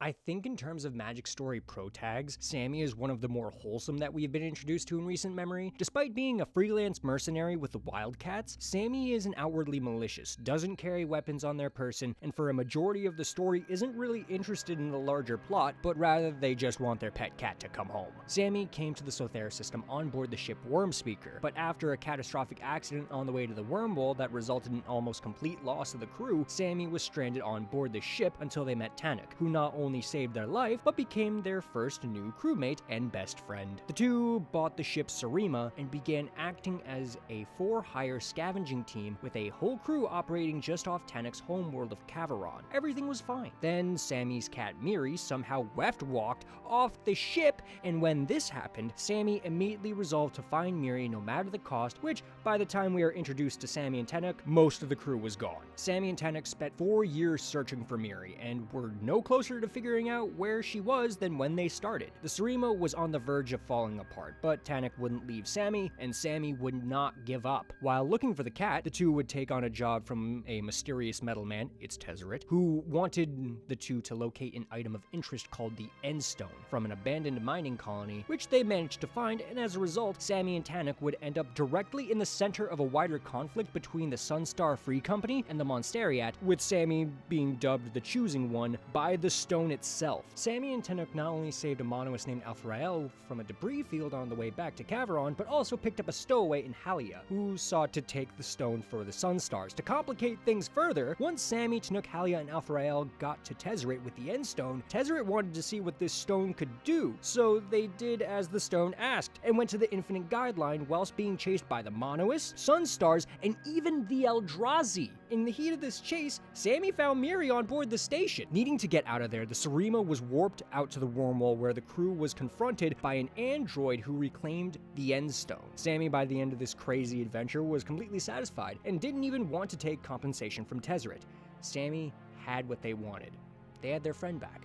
I think in terms of Magic Story Pro tags, Sami is one of the more wholesome that we have been introduced to in recent memory. Despite being a freelance mercenary with the Wildcats, Sami isn't outwardly malicious, doesn't carry weapons on their person, and for a majority of the story isn't really interested in the larger plot, but rather they just want their pet cat to come home. Sami came to the Sothera system on board the ship Wormspeaker, but after a catastrophic accident on the way to the Wormwall that resulted in almost complete loss of the crew, Sami was stranded on board the ship until they met Tanuk, who not only saved their life, but became their first new crewmate and best friend. The two bought the ship Sarima and began acting as a for-hire scavenging team with a whole crew operating just off Tanuk's homeworld of Cavaron. Everything was fine. Then Sami's cat Miri somehow walked off the ship, and when this happened, Sami immediately resolved to find Miri no matter the cost, which by the time we are introduced to Sami and Tanuk, most of the crew was gone. Sami and Tanuk spent 4 years searching for Miri and were no closer to figuring out where she was than when they started. The Sarima was on the verge of falling apart, but Tanuk wouldn't leave Sami, and Sami would not give up. While looking for the cat, the two would take on a job from a mysterious metal man, it's Tezzeret, who wanted the two to locate an item of interest called the End Stone from an abandoned mining colony, which they managed to find, and as a result, Sami and Tanuk would end up directly in the center of a wider conflict between the Sunstar Free Company and the Monstariat, with Sami being dubbed the Choosing One by the stone itself. Sami and Tanuk not only saved a Monoist named Althrael from a debris field on the way back to Cavaron, but also picked up a stowaway in Halia, who sought to take the stone for the Sunstars. To complicate things further, once Sami, Tanuk, Halia, and Althrael got to Tezzeret with the End Stone, Tezzeret wanted to see what this stone could do, so they did as the stone asked, and went to the Infinite Guideline whilst being chased by the Monoists, Sunstars, and even the Eldrazi. In the heat of this chase, Sami found Miri on board the station. Needing to get out of there, the Sarima was warped out to the Wormwall, where the crew was confronted by an android who reclaimed the End Stone. Sami, by the end of this crazy adventure, was completely satisfied and didn't even want to take compensation from Tezzeret. Sami had what they wanted. They had their friend back.